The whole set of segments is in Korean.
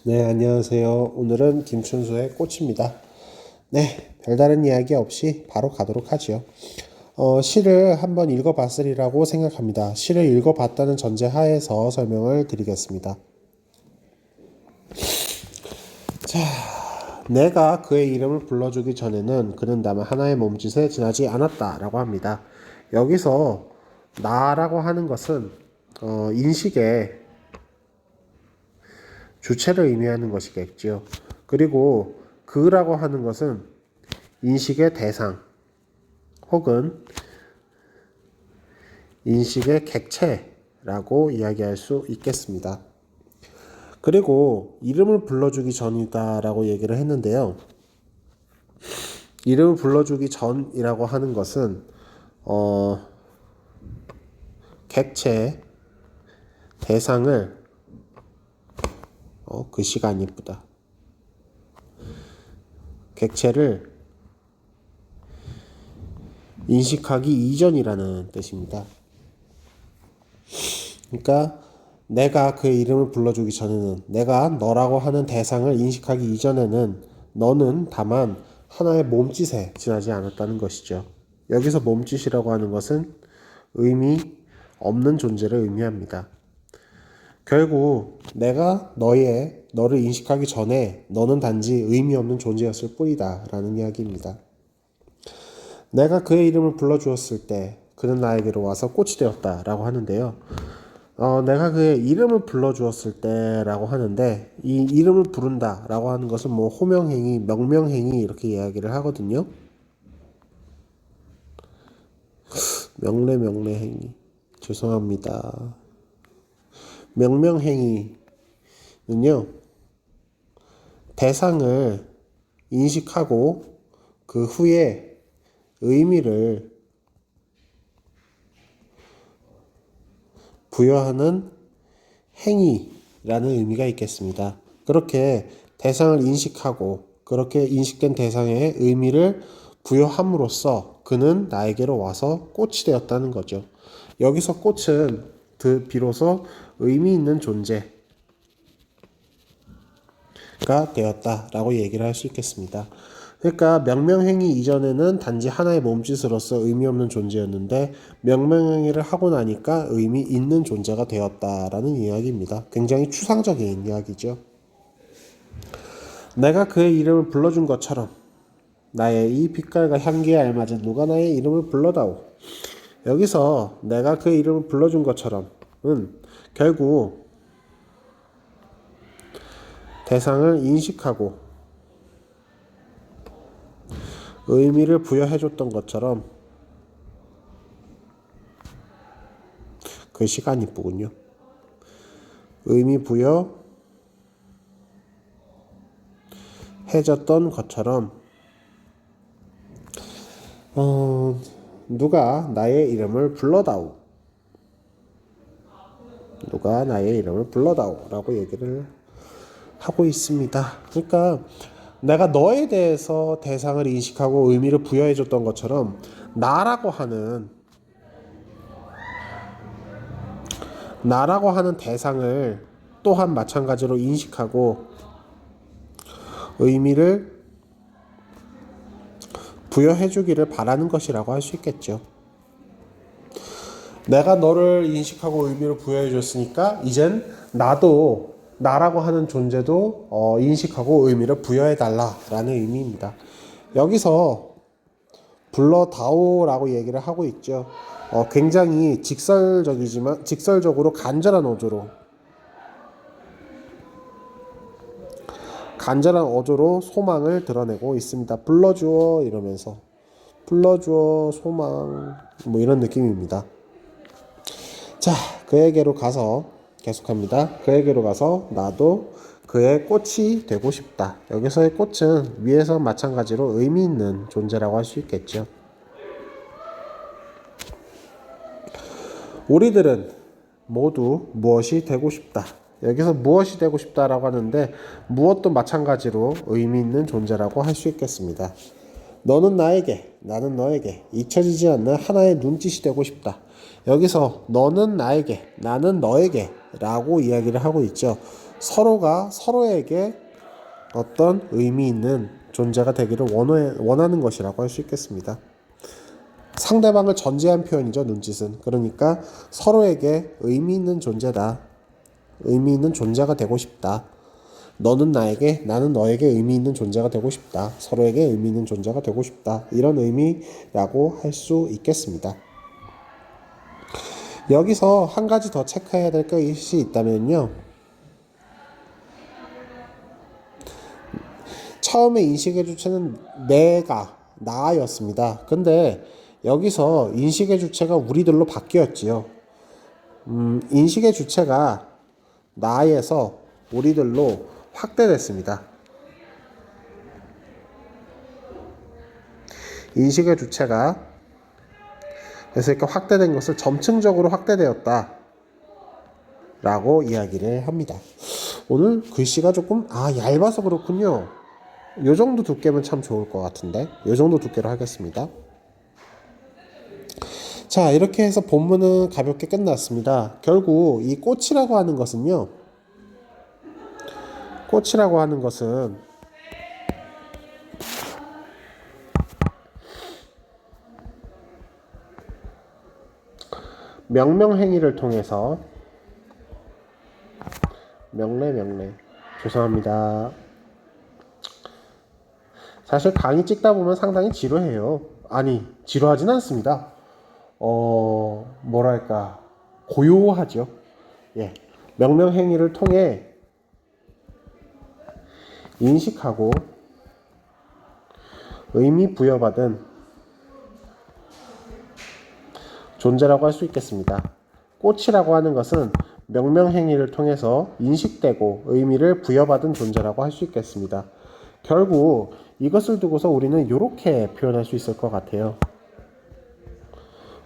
네, 안녕하세요. 오늘은 김춘수의 꽃입니다. 네, 별다른 이야기 없이 바로 가도록 하죠. 시를 한번 읽어봤으리라고 생각합니다. 시를 읽어봤다는 전제 하에서 설명을 드리겠습니다. 자, 내가 그의 이름을 불러주기 전에는 그는 다만 하나의 몸짓에 지나지 않았다라고 합니다. 여기서 나라고 하는 것은 인식의 주체를 의미하는 것이겠지요. 그리고 그라고 하는 것은 인식의 대상 혹은 인식의 객체라고 이야기할 수 있겠습니다. 그리고 이름을 불러주기 전이다 라고 얘기를 했는데요. 이름을 불러주기 전이라고 하는 것은 객체 대상을 글씨가 안 예쁘다. 객체를 인식하기 이전이라는 뜻입니다. 그러니까 내가 그의 이름을 불러주기 전에는, 내가 너라고 하는 대상을 인식하기 이전에는 너는 다만 하나의 몸짓에 지나지 않았다는 것이죠. 여기서 몸짓이라고 하는 것은 의미 없는 존재를 의미합니다. 결국 내가 너를 인식하기 전에 너는 단지 의미 없는 존재였을 뿐이다 라는 이야기입니다. 내가 그의 이름을 불러주었을 때 그는 나에게로 와서 꽃이 되었다 라고 하는데요. 내가 그의 이름을 불러주었을 때 라고 하는데, 이 이름을 부른다 라고 하는 것은 뭐 호명행위, 명명행위 이렇게 이야기를 하거든요. 명례행위 죄송합니다. 명명행위는요, 대상을 인식하고 그 후에 의미를 부여하는 행위라는 의미가 있겠습니다. 그렇게 대상을 인식하고 그렇게 인식된 대상에 의미를 부여함으로써 그는 나에게로 와서 꽃이 되었다는 거죠. 여기서 꽃은 비로소 의미 있는 존재가 되었다라고 얘기를 할 수 있겠습니다. 그러니까 명명행위 이전에는 단지 하나의 몸짓으로서 의미 없는 존재였는데 명명행위를 하고 나니까 의미 있는 존재가 되었다라는 이야기입니다. 굉장히 추상적인 이야기죠. 내가 그의 이름을 불러준 것처럼 나의 이 빛깔과 향기에 알맞은 누가 나의 이름을 불러다오. 여기서 내가 그의 이름을 불러준 것처럼은 결국 대상을 인식하고 의미를 부여해줬던 것처럼 글씨가 안 이쁘군요. 의미 부여 해줬던 것처럼 누가 나의 이름을 불러다오. 누가 나의 이름을 불러다오 라고 얘기를 하고 있습니다. 그러니까 내가 너에 대해서 대상을 인식하고 의미를 부여해줬던 것처럼 나라고 하는 대상을 또한 마찬가지로 인식하고 의미를 부여해주기를 바라는 것이라고 할 수 있겠죠. 내가 너를 인식하고 의미를 부여해줬으니까 이젠 나도 나라고 하는 존재도 인식하고 의미를 부여해달라라는 의미입니다. 여기서 불러다오라고 얘기를 하고 있죠. 굉장히 직설적으로 간절한 어조로 소망을 드러내고 있습니다. 불러주어 이러면서 불러주어 소망 뭐 이런 느낌입니다. 자, 그에게로 가서 계속합니다. 그에게로 가서 나도 그의 꽃이 되고 싶다. 여기서의 꽃은 위에서 마찬가지로 의미 있는 존재라고 할 수 있겠죠. 우리들은 모두 무엇이 되고 싶다. 여기서 무엇이 되고 싶다라고 하는데 무엇도 마찬가지로 의미 있는 존재라고 할 수 있겠습니다. 너는 나에게, 나는 너에게 잊혀지지 않는 하나의 눈짓이 되고 싶다. 여기서 너는 나에게, 나는 너에게 라고 이야기를 하고 있죠. 서로가 서로에게 어떤 의미 있는 존재가 되기를 원하는 것이라고 할 수 있겠습니다. 상대방을 전제한 표현이죠. 눈짓은. 그러니까 서로에게 의미 있는 존재다. 의미 있는 존재가 되고 싶다. 너는 나에게, 나는 너에게 의미 있는 존재가 되고 싶다. 서로에게 의미 있는 존재가 되고 싶다. 이런 의미라고 할 수 있겠습니다. 여기서 한 가지 더 체크해야 될 것이 있다면요. 처음에 인식의 주체는 내가, 나였습니다. 근데 여기서 인식의 주체가 우리들로 바뀌었지요. 인식의 주체가 나에서 우리들로 확대됐습니다. 인식의 주체가 그래서 이렇게 확대된 것을 점층적으로 확대되었다 라고 이야기를 합니다. 오늘 글씨가 조금 얇아서 그렇군요. 요 정도 두께면 참 좋을 것 같은데 요 정도 두께로 하겠습니다. 자, 이렇게 해서 본문은 가볍게 끝났습니다. 결국 이 꽃이라고 하는 것은요, 꽃이라고 하는 것은 명령행위를 통해서 명례 죄송합니다. 사실 강의 찍다 보면 상당히 지루해요. 아니, 지루하진 않습니다. 뭐랄까, 고요하죠. 예. 명령행위를 통해 인식하고 의미 부여받은 존재라고 할 수 있겠습니다. 꽃이라고 하는 것은 명령행위를 통해서 인식되고 의미를 부여받은 존재라고 할 수 있겠습니다. 결국 이것을 두고서 우리는 이렇게 표현할 수 있을 것 같아요.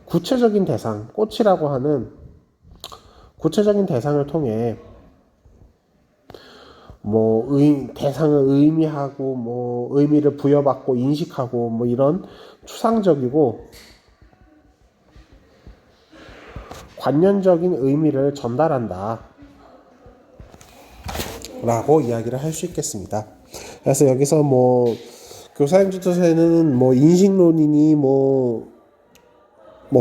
구체적인 대상, 꽃이라고 하는 구체적인 대상을 통해 대상을 의미하고 의미를 부여받고 인식하고 이런 추상적이고 관념적인 의미를 전달한다 라고 이야기를 할 수 있겠습니다. 그래서 여기서 교사님 주토서에는 인식론이니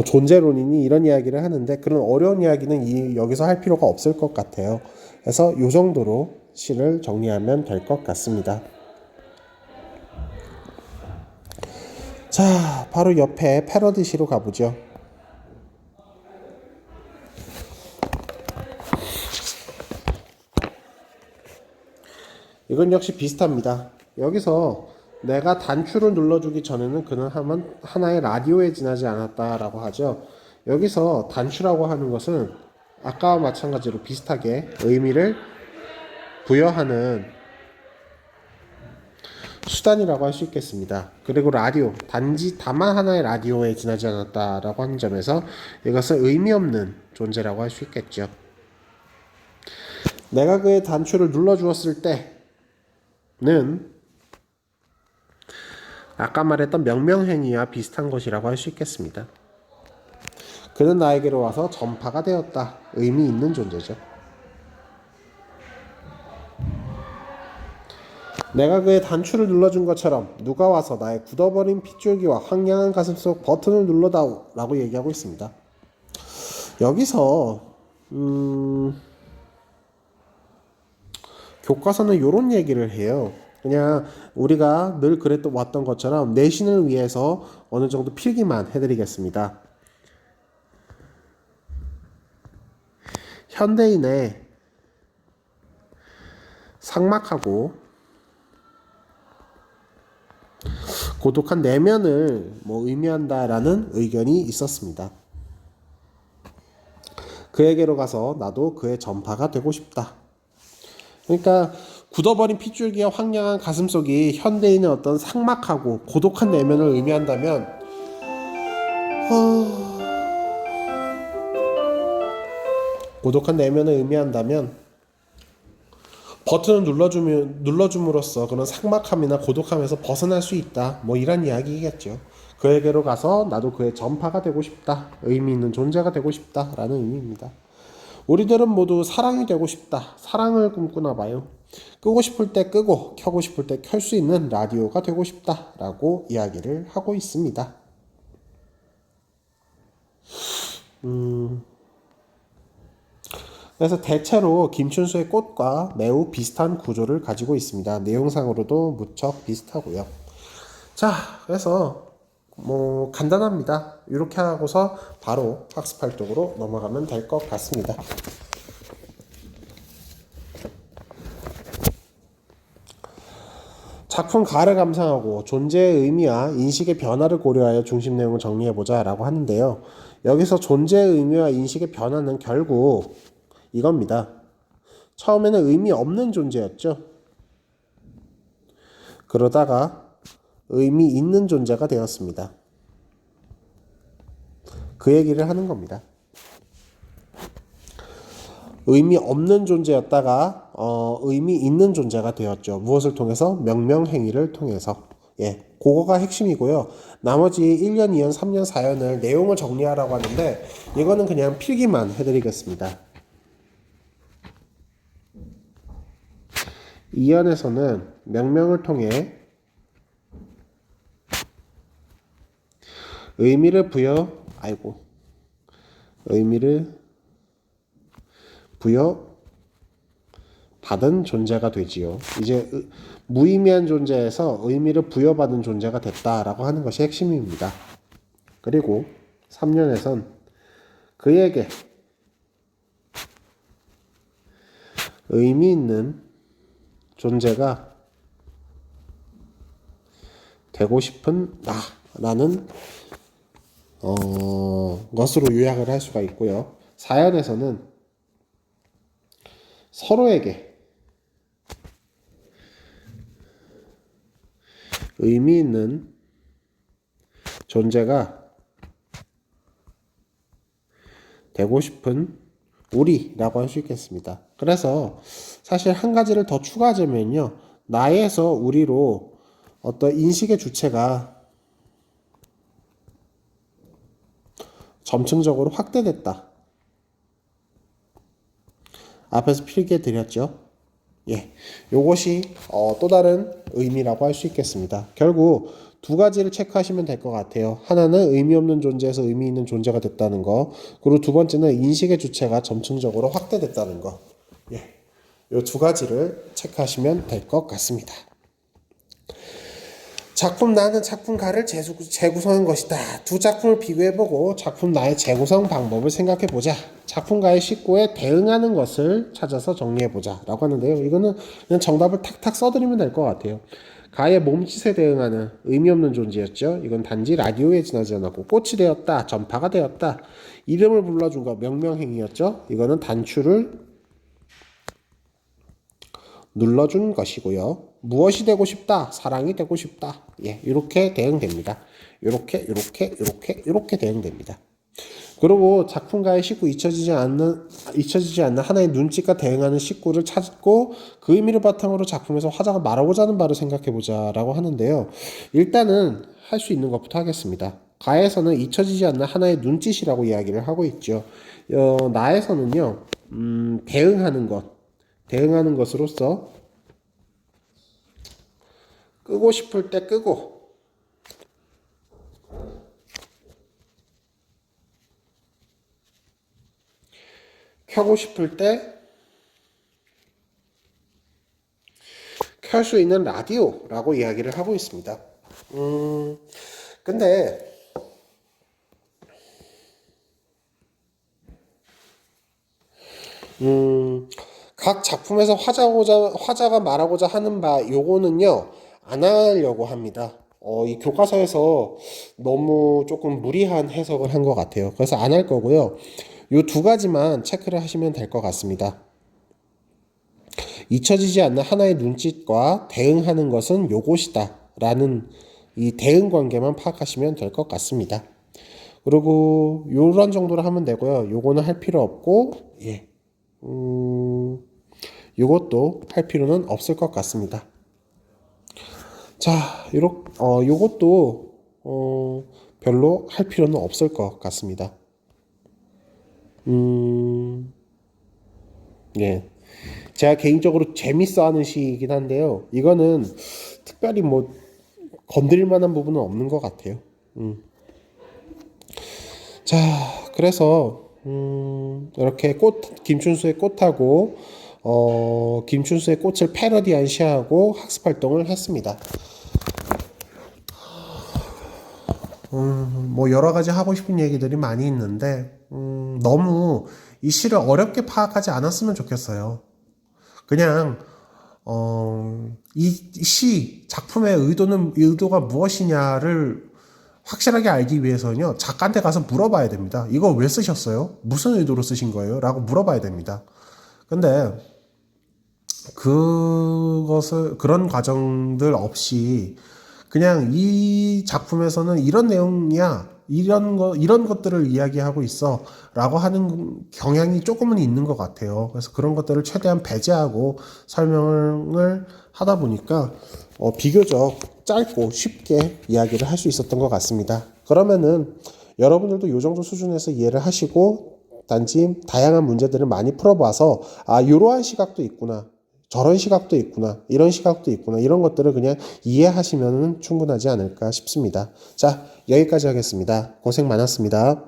존재론이니 이런 이야기를 하는데 그런 어려운 이야기는 여기서 할 필요가 없을 것 같아요. 그래서 이 정도로 시를 정리하면 될 것 같습니다. 자, 바로 옆에 패러디 시로 가보죠. 이건 역시 비슷합니다. 여기서 내가 단추를 눌러주기 전에는 그는 하나의 라디오에 지나지 않았다라고 하죠. 여기서 단추라고 하는 것은 아까와 마찬가지로 비슷하게 의미를 부여하는 수단이라고 할 수 있겠습니다. 그리고 라디오, 다만 하나의 라디오에 지나지 않았다라고 하는 점에서 이것은 의미 없는 존재라고 할 수 있겠죠. 내가 그의 단추를 눌러주었을 때는 아까 말했던 명명행위와 비슷한 것이라고 할 수 있겠습니다. 그는 나에게로 와서 전파가 되었다. 의미 있는 존재죠. 내가 그의 단추를 눌러준 것처럼 누가 와서 나의 굳어버린 핏줄기와 황량한 가슴 속 버튼을 눌러다오 라고 얘기하고 있습니다. 여기서 교과서는 이런 얘기를 해요. 그냥 우리가 늘 왔던 것처럼 내신을 위해서 어느 정도 필기만 해드리겠습니다. 현대인의 삭막하고 고독한 내면을 의미한다라는 의견이 있었습니다. 그에게로 가서 나도 그의 전파가 되고 싶다. 그러니까 굳어버린 핏줄기와 황량한 가슴속이 현대인의 어떤 삭막하고 고독한 내면을 의미한다면 고독한 내면을 의미한다면 버튼을 눌러줌으로써 그런 삭막함이나 고독함에서 벗어날 수 있다. 이런 이야기겠죠. 그에게로 가서 나도 그의 전파가 되고 싶다. 의미 있는 존재가 되고 싶다. 라는 의미입니다. 우리들은 모두 사랑이 되고 싶다. 사랑을 꿈꾸나 봐요. 끄고 싶을 때 끄고 켜고 싶을 때 켤 수 있는 라디오가 되고 싶다. 라고 이야기를 하고 있습니다. 그래서 대체로 김춘수의 꽃과 매우 비슷한 구조를 가지고 있습니다. 내용상으로도 무척 비슷하고요. 자, 그래서 뭐 간단합니다. 이렇게 하고서 바로 학습 활동으로 넘어가면 될 것 같습니다. 작품 가를 감상하고 존재의 의미와 인식의 변화를 고려하여 중심 내용을 정리해보자 라고 하는데요. 여기서 존재의 의미와 인식의 변화는 결국 이겁니다. 처음에는 의미 없는 존재였죠. 그러다가 의미 있는 존재가 되었습니다. 그 얘기를 하는 겁니다. 의미 없는 존재였다가 의미 있는 존재가 되었죠. 무엇을 통해서? 명명행위를 통해서. 예, 그거가 핵심이고요. 나머지 1년, 2년, 3년, 4년을 내용을 정리하라고 하는데 이거는 그냥 필기만 해드리겠습니다. 2년에서는 명명을 통해 의미를 부여받은 존재가 되지요. 이제 무의미한 존재에서 의미를 부여받은 존재가 됐다라고 하는 것이 핵심입니다. 그리고 3년에선 그에게 의미 있는 존재가 되고 싶은 나라는 것으로 요약을 할 수가 있고요. 4연에서는 서로에게 의미 있는 존재가 되고 싶은 우리라고 할 수 있겠습니다. 그래서 사실 한 가지를 더 추가하자면요. 나에서 우리로 어떤 인식의 주체가 점층적으로 확대됐다. 앞에서 필기해 드렸죠. 예, 요것이 또 다른 의미라고 할 수 있겠습니다. 결국 두 가지를 체크하시면 될 것 같아요. 하나는 의미 없는 존재에서 의미 있는 존재가 됐다는 거, 그리고 두 번째는 인식의 주체가 점층적으로 확대됐다는 거. 예, 요 두 가지를 체크하시면 될 것 같습니다. 작품 나는 작품가를 재구성한 것이다. 두 작품을 비교해보고 작품 나의 재구성 방법을 생각해보자. 작품가의 식구에 대응하는 것을 찾아서 정리해보자 라고 하는데요. 이거는 그냥 정답을 탁탁 써드리면 될 것 같아요. 가의 몸짓에 대응하는 의미 없는 존재였죠. 이건 단지 라디오에 지나지 않았고 꽃이 되었다, 전파가 되었다, 이름을 불러준 거 명명행위였죠. 이거는 단추를 눌러준 것이고요. 무엇이 되고 싶다? 사랑이 되고 싶다. 예, 이렇게 대응됩니다. 이렇게 대응됩니다. 그리고 작품가의 식구 잊혀지지 않는 하나의 눈짓과 대응하는 식구를 찾고 그 의미를 바탕으로 작품에서 화자가 말하고자 하는 바를 생각해보자 라고 하는데요. 일단은 할 수 있는 것부터 하겠습니다. 가에서는 잊혀지지 않는 하나의 눈짓이라고 이야기를 하고 있죠. 나에서는요, 대응하는 것으로서 끄고 싶을 때 끄고 켜고 싶을 때 켤 수 있는 라디오라고 이야기를 하고 있습니다. 근데 각 작품에서 화자가 말하고자 하는 바 요거는요 안 하려고 합니다. 이 교과서에서 너무 조금 무리한 해석을 한 것 같아요. 그래서 안 할 거고요. 요 두 가지만 체크를 하시면 될 것 같습니다. 잊혀지지 않는 하나의 눈짓과 대응하는 것은 요것이다 라는 이 대응 관계만 파악하시면 될 것 같습니다. 그리고 요런 정도로 하면 되고요. 요거는 할 필요 없고, 예. 요것도 할 필요는 없을 것 같습니다. 자, 요것도 별로 할 필요는 없을 것 같습니다. 예. 제가 개인적으로 재밌어 하는 시이긴 한데요. 이거는 특별히 뭐 건드릴 만한 부분은 없는 것 같아요. 자, 그래서 이렇게 김춘수의 꽃하고 김춘수의 꽃을 패러디한 시하고 학습 활동을 했습니다. 뭐 여러 가지 하고 싶은 얘기들이 많이 있는데 너무 이 시를 어렵게 파악하지 않았으면 좋겠어요. 그냥 이 시 작품의 의도가 무엇이냐를 확실하게 알기 위해서는요, 작가한테 가서 물어봐야 됩니다. 이거 왜 쓰셨어요? 무슨 의도로 쓰신 거예요? 라고 물어봐야 됩니다. 근데 그런 과정들 없이 그냥 이 작품에서는 이런 내용이야, 이런 것들을 이야기하고 있어 라고 하는 경향이 조금은 있는 것 같아요. 그래서 그런 것들을 최대한 배제하고 설명을 하다 보니까 비교적 짧고 쉽게 이야기를 할 수 있었던 것 같습니다. 그러면은 여러분들도 이 정도 수준에서 이해를 하시고 단지 다양한 문제들을 많이 풀어봐서 이러한 시각도 있구나, 저런 시각도 있구나, 이런 시각도 있구나, 이런 것들을 그냥 이해하시면 충분하지 않을까 싶습니다. 자, 여기까지 하겠습니다. 고생 많았습니다.